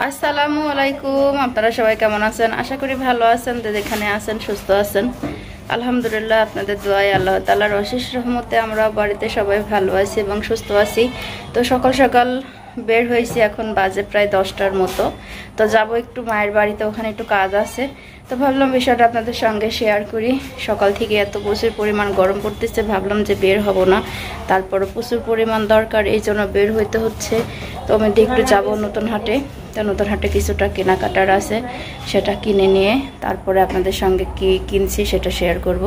আসসালামু আলাইকুম। আপনারা সবাই কেমন আছেন? আশা করি ভালো আছেন। যেখানে আছেন সুস্থ আছেন। আলহামদুলিল্লাহ, আপনাদের দোয়ায় আল্লাহ তাআলার অশেষ রহমতে আমরা বাড়িতে সবাই ভালো আছি এবং সুস্থ আছি। তো সকাল সকাল বের হয়েছি, এখন বাজে প্রায় 10টার মতো। তো যাব একটু মায়ের বাড়িতে, ওখানে একটু কাজ আছে। তো ভাবলাম বিষয়টা আপনাদের সঙ্গে শেয়ার করি। সকাল থেকে এত প্রচুর পরিমাণ গরম পড়তেছে, ভাবলাম যে বের হব না, তারপরে প্রচুর পরিমাণ দরকার, এই জন্য বের হইতে হচ্ছে। তো আমি একটু যাব নতুন হাটে। তো নতুন হাটে কিছুটা কেনাকাটার আছে, সেটা কিনে নিয়ে তারপরে আপনাদের সঙ্গে কি কিনছি সেটা শেয়ার করব।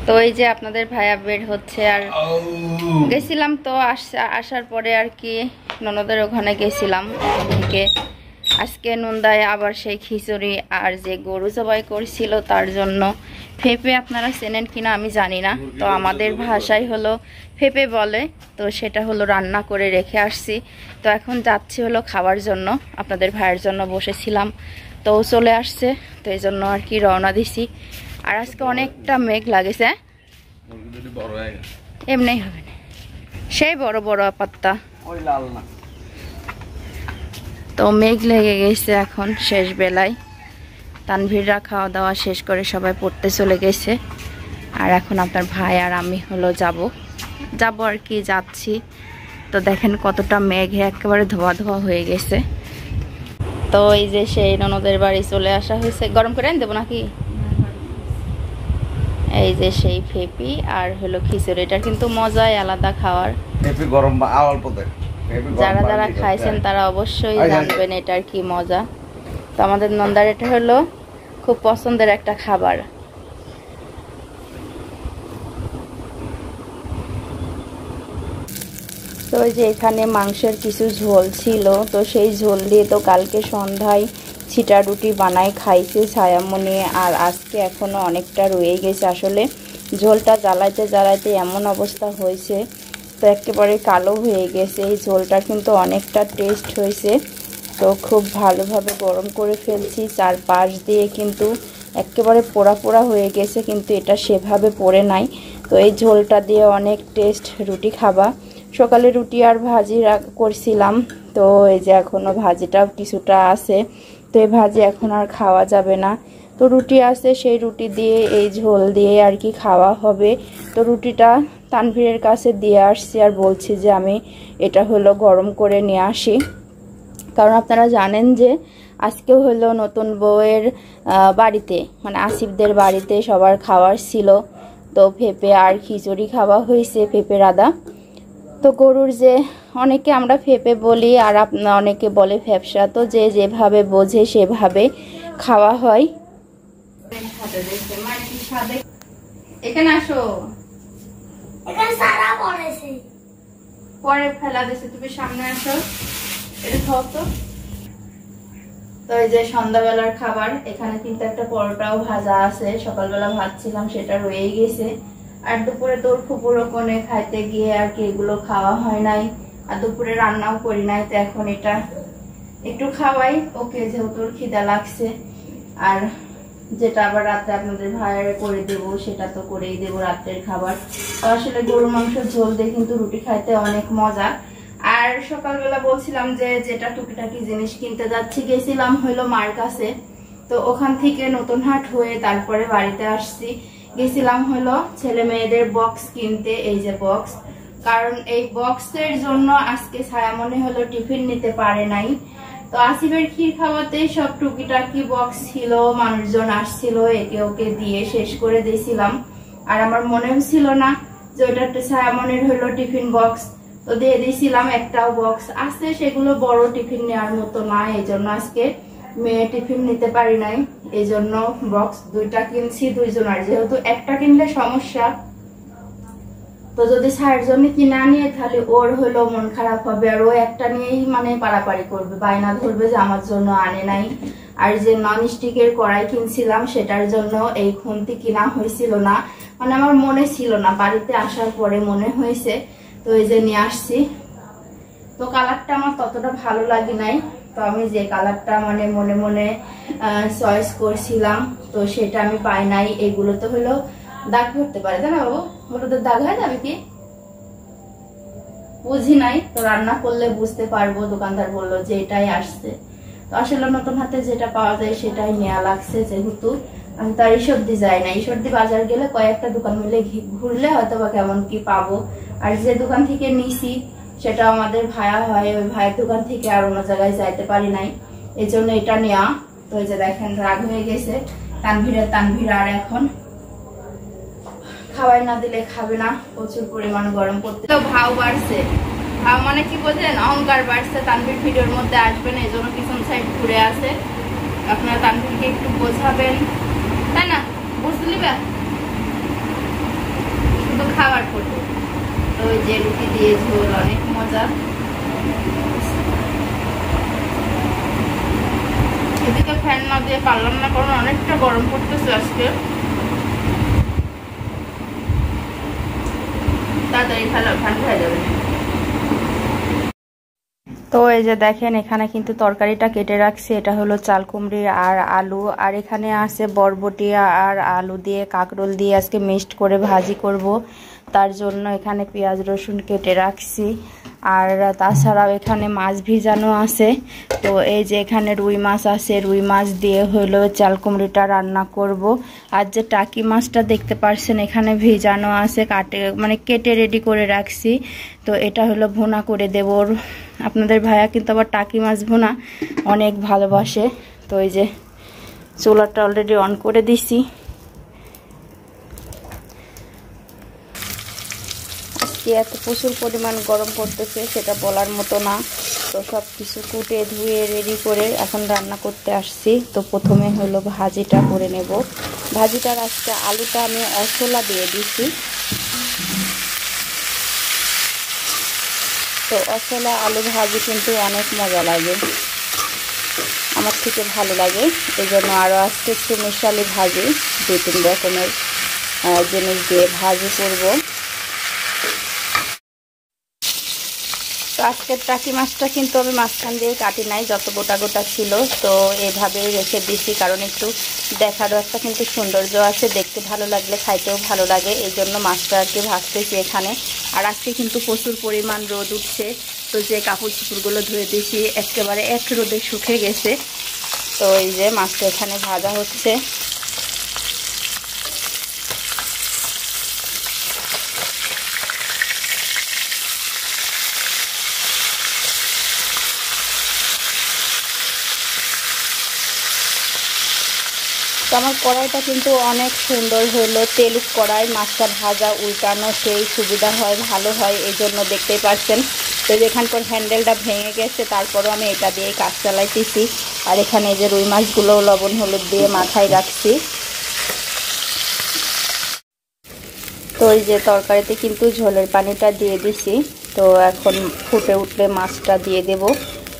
তো এই যে আপনাদের ভাইয়া বের হচ্ছে, আর গেছিলাম তো আসার পরে আর কি ননদের ওখানে গেছিলাম। ওখান থেকে আজকে নন্দায় আবার সেই খিচুড়ি আর যে গরু জবাই করছিল তার জন্য ফেপে, আপনারা চেনেন কিনা আমি জানি না, তো আমাদের ভাষায় হলো ফেপে বলে। তো সেটা হলো রান্না করে রেখে আসছি। তো এখন যাচ্ছি হলো খাওয়ার জন্য। আপনাদের ভাইয়ের জন্য বসেছিলাম, তো চলে আসছে, তো এই জন্য আর কি রওনা দিছি। আর আজকে অনেকটা মেঘ লাগেছে, এমনি হবে না, সেই বড় বড় পাত্তা, তো মেঘ লেগে গেছে এখন শেষ বেলায়। তানভীররা খাওয়া দাওয়া শেষ করে সবাই পড়তে চলে গেছে, আর এখন আপনার ভাই আর আমি হলো যাব আর কি যাচ্ছি। তো দেখেন কতটা মেঘে একেবারে ধোয়া ধোয়া হয়ে গেছে। তো এই যে সেই ননদের বাড়ি চলে আসা হয়েছে। গরম করে আনি দেবো নাকি? এই যে সেই ফেপি আর হলো খিচুড়ি, এটার কিন্তু মজাই আলাদা খাওয়ার। যারা যারা খাইছেন তারা অবশ্যই জানবেন এটার কি মজা। তো আমাদের নন্দার এটা হলো খুব পছন্দের একটা খাবার। তো এই যে এখানে মাংসের কিছু ঝোল ছিল, তো সেই ঝোল দিয়ে তো কালকে সন্ধ্যায় ছিটা রুটি বানাই খাইছে ছায়ামণি, আর আজকে এখনো অনেকটা রয়ে গেছে। আসলে ঝোলটা জ্বালাইতে জ্বালাইতে এমন অবস্থা হয়েছে, তো একেবারে কালো হয়ে গেছে। এই ঝোলটা কিন্তু অনেকটা টেস্ট হয়েছে। তো খুব ভালোভাবে গরম করে ফেলছি, চারপাশ দিয়ে কিন্তু একেবারে পোড়া পোড়া হয়ে গেছে, কিন্তু এটা সেভাবে পড়ে নাই। তো এই ঝোলটা দিয়ে অনেক টেস্ট। রুটি খাবা। সকালে রুটি আর ভাজি করছিলাম, তো এই যে এখনও ভাজিটাও কিছুটা আছে, তো এই ভাজি এখন আর খাওয়া যাবে না। তো রুটি আছে, সেই রুটি দিয়ে এই ঝোল দিয়ে আর কি খাওয়া হবে। তো রুটিটা তানভীরের কাছে দিয়ে আসছি, আর বলছি যে আমি এটা হলো গরম করে নিয়ে আসি। কারণ আপনারা জানেন যে আজকে হলো নতুন বউয়ের বাড়িতে, মানে আসিফদের বাড়িতে সবার খাওয়ার ছিল। তো পেঁপে আর খিচুড়ি খাওয়া হয়েছে, পেঁপে রাদা। তো গরুর যে অনেকে আমরা ফেপে বলি, আর অনেকে বলে ফ্যাপসা, তো যে যেভাবে বোঝে সেভাবে খাওয়া হয়। এখানে আসো, পরে ফেলা দিছে, তুমি সামনে আসো, এটা খাও তো। তো এই যে সন্ধ্যাবেলার খাবার, এখানে কিন্তু একটা পরোটাও ভাজা আছে, সকালবেলা ভাজছিলাম সেটা রয়েই গেছে। আর দুপুরে তোর ফুপুর ওখানে খাইতে গিয়ে আর কি এগুলো খাওয়া হয় নাই, আর দুপুরে রান্নাও করি নাই। তো এখন এটা একটু খাওয়াই ওকে, যেহেতু খিদা লাগছে। আর যেটা আবার রাতে আপনাদের ভাইয়ারে করে দেব, সেটা তো করেই দেব রাতের খাবার। তো আসলে গরুর মাংসের ঝোল দিয়ে কিন্তু রুটি খাইতে অনেক মজা। আর সকালবেলা বলছিলাম যে যেটা টুকিটাকি জিনিস কিনতে যাচ্ছি, গেছিলাম হইলো মার কাছে। তো ওখান থেকে নতুন হাট হয়ে তারপরে বাড়িতে আসছি। গেছিলাম হলো ছেলে মেয়েদের বক্স কিনতে, এই যে বক্স। কারণ এই বক্সের জন্য আজকে ছায়ামণি হলো টিফিন নিতে পারে নাই। তো আসিফের ক্ষীর খাওয়াতে সব টুকিটাকি বক্স ছিল, মানুষজন আসছিল, একে ওকে দিয়ে শেষ করে দিয়েছিলাম। আর আমার মনেও ছিল না যে ওটা একটা ছায়ামণির হলো টিফিন বক্স, তো দিয়ে দিয়েছিলাম। একটাও বক্স আছে, সেগুলো বড় টিফিন নেওয়ার মতো না, এই জন্য আজকে মেয়ে টিফিন নিতে পারি নাই। এই জন্য বক্স দুইটা কিনছি দুইজনের, যেহেতু একটা কিনলে সমস্যা। তো যদি ছায়ের জন্য কিনা নিয়ে, তাহলে ওর হলো মন খারাপ হবে, আর ও একটা নিয়েই মানে পারাপারি করবে, বায়না ধরবে যে আমার জন্য আনে নাই। আর যে নন স্টিকের কড়াই কিনছিলাম সেটার জন্য এই খুন্তি কিনা হয়েছিল না, মানে আমার মনে ছিল না, বাড়িতে আসার পরে মনে হয়েছে। তো এই যে নিয়ে আসছি। তো কালারটা আমার ততটা ভালো লাগে নাই, তো আমি যে কালারটা মানে মনে মনে চয়েস করছিলাম, তো সেটা আমি পাই নাই। এগুলো তো হলো দাগ ধরতে পারে, তাই না বাবু? হলুদের দাগ হয়ে যাবে কি? বুঝি নাই, তো রান্না করলে বুঝতে পারবো। দোকানদার বললো যে এটাই আসছে। তো আসলে নতুন হাতে যেটা পাওয়া যায় সেটাই নেওয়া লাগছে, যেহেতু আমি তো আর ঈশ্বরদী যাই না। ঈশ্বরদী বাজার গেলে কয়েকটা দোকান মিলে ঘুরলে হয়তো বা কেমন কি পাবো। আর যে দোকান থেকে নিছি সেটা আমাদের ভায়া হয়, ওই ভাইয়ের দোকান থেকে আর অন্য জায়গায় যাইতে পারি নাই, এই জন্য এটা নেওয়া। তো এই যে দেখেন রাগ হয়ে গেছে তানভীর আর এখন খাওয়াই না দিলে খাবে না, প্রচুর পরিমাণ গরম পড়তে। তো ভাও বাড়ছে, ভাও মানে কি বোঝেন, অহংকার বাড়ছে। তানভীর ভিডিওর মধ্যে আসবেন এই জন্য পিছন সাইড ঘুরে আসে। আপনারা তানভীরকে একটু বোঝাবেন, তাই না? বুঝলি বা শুধু খাবার করবো। তো ওই যে রুটি দিয়ে ঝোল অনেক মজা। এদিকে ফ্যান না দিয়ে পারলাম না, কারণ অনেকটা গরম পড়তেছে আজকে। তাড়াতাড়ি ঠান্ডা হয়ে যাবে। তো এই যে দেখেন এখানে কিন্তু তরকারিটা কেটে রাখছি, এটা হলো চাল কুমড়ি আর আলু, আর এখানে আছে বরবটি আর আলু দিয়ে কাঁকরোল দিয়ে আজকে মিক্সড করে ভাজি করব। তার জন্য এখানে পেঁয়াজ রসুন কেটে রাখছি। আর তাছাড়াও এখানে মাছ ভিজানো আছে। তো এই যে এখানে রুই মাছ আছে, রুই মাছ দিয়ে হলো চাল কুমড়িটা রান্না করব। আর যে টাকি মাছটা দেখতে পাচ্ছেন এখানে ভিজানো আছে, কেটে রেডি করে রাখছি। তো এটা হলো ভুনা করে দেব। আপনাদের ভাইয়া কিন্তু আবার টাকি মাছ ভুনা অনেক ভালোবাসে। তো এই যে চুলাটা অলরেডি অন করে দিছি। আজকে এত প্রচুর পরিমাণ গরম পড়তেছে সেটা বলার মতো না। তো সব কিছু কুটে ধুয়ে রেডি করে এখন রান্না করতে আসছি। তো প্রথমে হলো ভাজিটা করে নেব। ভাজিটার আজকে আলুটা আমি অসলা দিয়ে দিছি। তো অসলা আলু ভাজি কিন্তু অনেক মজা লাগে, আমার থেকে ভালো লাগে। এই জন্য আরও আজকে একটু মিশালি ভাজি 2-3 রকমের জিনিস দিয়ে ভাজি করব। তো আজকের টাকি মাছটা কিন্তু আমি মাঝখান দিয়ে কাটি নাই, যত গোটা গোটা ছিল তো এভাবেই রেখে দিছি, কারণ একটু দেখারও একটা কিন্তু সৌন্দর্য আছে, দেখতে ভালো লাগলে খাইতেও ভালো লাগে। এই জন্য মাছটা আর কি ভাজতেছি এখানে। আর আজকে কিন্তু প্রচুর পরিমাণ রোদ উঠছে। তো যে কাপড় চোপড়গুলো ধুয়ে দিয়েছি একেবারে এক রোদে শুকে গেছে। তো এই যে মাছটা এখানে ভাজা হচ্ছে। তো আমার কড়াইটা কিন্তু অনেক সুন্দর হলো, তেল কড়াই, মাছটা ভাজা উল্টানো সেই সুবিধা হয়, ভালো হয়, এই জন্য দেখতেই পাচ্ছেন। তো যেখানকার হ্যান্ডেলটা ভেঙে গেছে তারপরও আমি এটা দিয়ে কাজ চালাইতেছি। আর এখানে এই যে রুই মাছগুলো লবণ হলুদ দিয়ে মাথায় রাখছি। তো এই যে তরকারিতে কিন্তু ঝোলের পানিটা দিয়ে দিছি। তো এখন ফুটে উঠলে মাছটা দিয়ে দেব।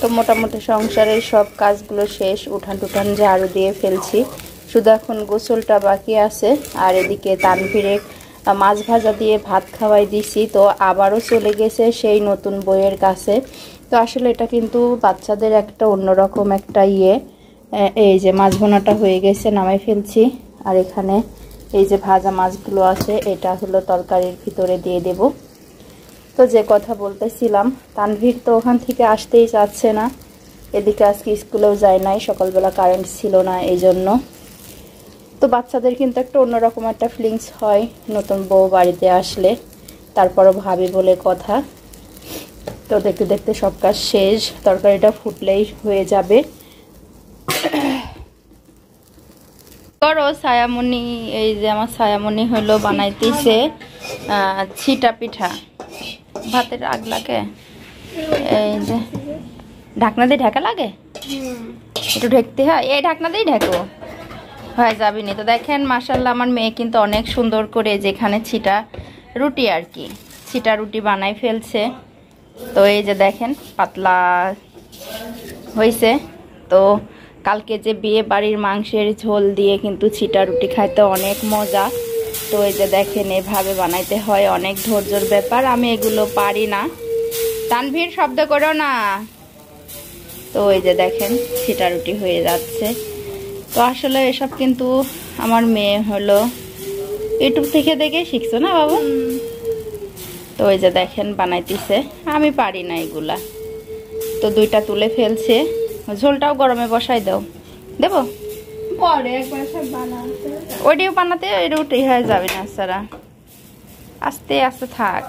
তো মোটামুটি সংসারের সব কাজগুলো শেষ, উঠান টুঠান ঝাড়ু দিয়ে ফেলছি, শুধু এখন গোসলটা বাকি আছে। আর এদিকে তানভীরে মাছ ভাজা দিয়ে ভাত খাওয়াই দিছি। তো আবারও চলে গেছে সেই নতুন বইয়ের কাছে। তো আসলে এটা কিন্তু বাচ্চাদের একটা অন্যরকম একটা এই যে মাছ ভুনাটা হয়ে গেছে, নামাই ফেলছি। আর এখানে এই যে ভাজা মাছগুলো আছে এটা হলো তরকারির ভিতরে দিয়ে দেব। তো যে কথা বলতেছিলাম, তানভীর তো ওখান থেকে আসতেই চাচ্ছে না। এদিকে আজকে স্কুলেও যায় নাই, সকালবেলা কারেন্ট ছিল না এই জন্য। তো বাচ্চাদের কিন্তু একটা অন্যরকম একটা ফিলিংস হয় নতুন বউ বাড়িতে আসলে, তারপরও ভাবি বলে কথা। তো দেখতে দেখতে সব কাজ শেষ, তরকারিটা ফুটলেই হয়ে যাবে। করো ছায়ামণি, এই যে আমার ছায়ামণি হলো বানাইতেছে ছিটা পিঠা। ভাতের আগ লাগে, এই যে ঢাকনা দিয়ে ঢাকা লাগে, একটু ঢেকতে হয়, এই ঢাকনা দিয়েই ঢাকো, হয়ে যাবি না। তো দেখেন মাশাআল্লাহ আমার মেয়ে কিন্তু অনেক সুন্দর করে যেখানে ছিটা রুটি আর কি, ছিটা রুটি বানাই ফেলছে। তো এই যে দেখেন পাতলা হয়েছে। তো কালকে যে বিয়ে বাড়ির মাংসের ঝোল দিয়ে কিন্তু ছিটা রুটি খাইতে অনেক মজা। তো এই যে দেখেন এভাবে বানাইতে হয়, অনেক ধৈর্যের ব্যাপার, আমি এগুলো পারি না। তানভীর শব্দ করো না। তো এই যে দেখেন ছিটা রুটি হয়ে যাচ্ছে। তো আসলে এসব কিন্তু আমার মেয়ে হলো ইউটিউব থেকে দেখে শিখছো না বাবু? তো ওই যে দেখেন বানাইতেছে, আমি পারি না এগুলা। তো দুইটা তুলে ফেলছে, ঝোলটাও গরমে বসাই দাও, দেবো পরে একবার সব বানাতে, ওইটিও বানাতে রুটি হয়ে যাবে না সারা, আস্তে আস্তে থাক,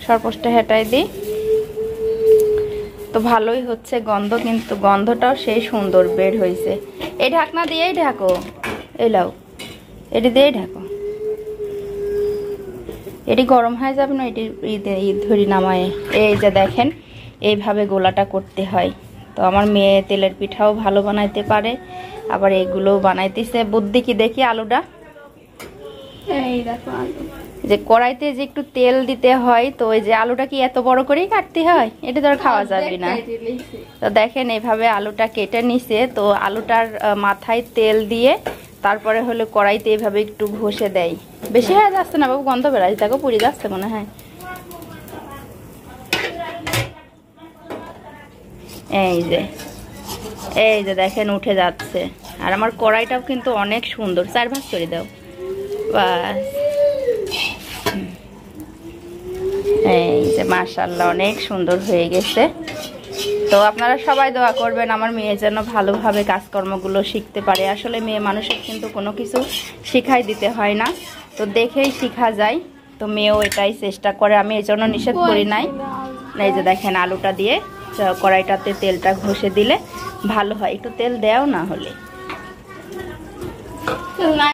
সরপোষটা হেঁটাই দিই। তো ভালোই হচ্ছে গন্ধ, কিন্তু গন্ধটাও সেই সুন্দর বের হয়েছে। এই ঢাকনা দিয়েই ঢাকো, এই লাও, এটি দিয়েই ঢাকো, এটি গরম হয়ে যাবে না, এটি ধরি নামায়। এই যে দেখেন এইভাবে গোলাটা করতে হয়। তো আমার মেয়ে তেলের পিঠাও ভালো বানাইতে পারে, আবার এইগুলোও বানাইতেছে। বুদ্ধি কি দেখি আলুটা, এই দেখো আলু, যে কড়াইতে যে একটু তেল দিতে হয়, তো ওই যে আলুটা কি এত বড় করেই কাটতে হয়, এটা তো আর খাওয়া যাবে না। তো দেখেন এইভাবে আলুটা কেটে নিছে। তো আলুটার মাথায় তেল দিয়ে তারপরে হলো কড়াইতে এইভাবে একটু ঘষে দেয়। বেশি হয়ে যাচ্ছে না বাবু, গন্ধ বেড়াই দেখো, পুড়ে যাচ্ছে মনে হয়। এই যে দেখেন উঠে যাচ্ছে। আর আমার কড়াইটাও কিন্তু অনেক সুন্দর, 4 ভাগ করে দাও, বাস। এই যে মাশাআল্লাহ অনেক সুন্দর হয়ে গেছে। তো আপনারা সবাই দোয়া করবেন আমার মেয়ে যেন ভালোভাবে কাজকর্মগুলো শিখতে পারে। আসলে মেয়ে মানুষের কিন্তু কোনো কিছু শিখাই দিতে হয় না, তো দেখেই শিখা যায়। তো মেয়েও এটাই চেষ্টা করে, আমি এই জন্য নিষেধ করি নাই। এই যে দেখেন আলুটা দিয়ে কড়াইটাতে তেলটা ঘষে দিলে ভালো হয়, একটু তেল দেও না হলে।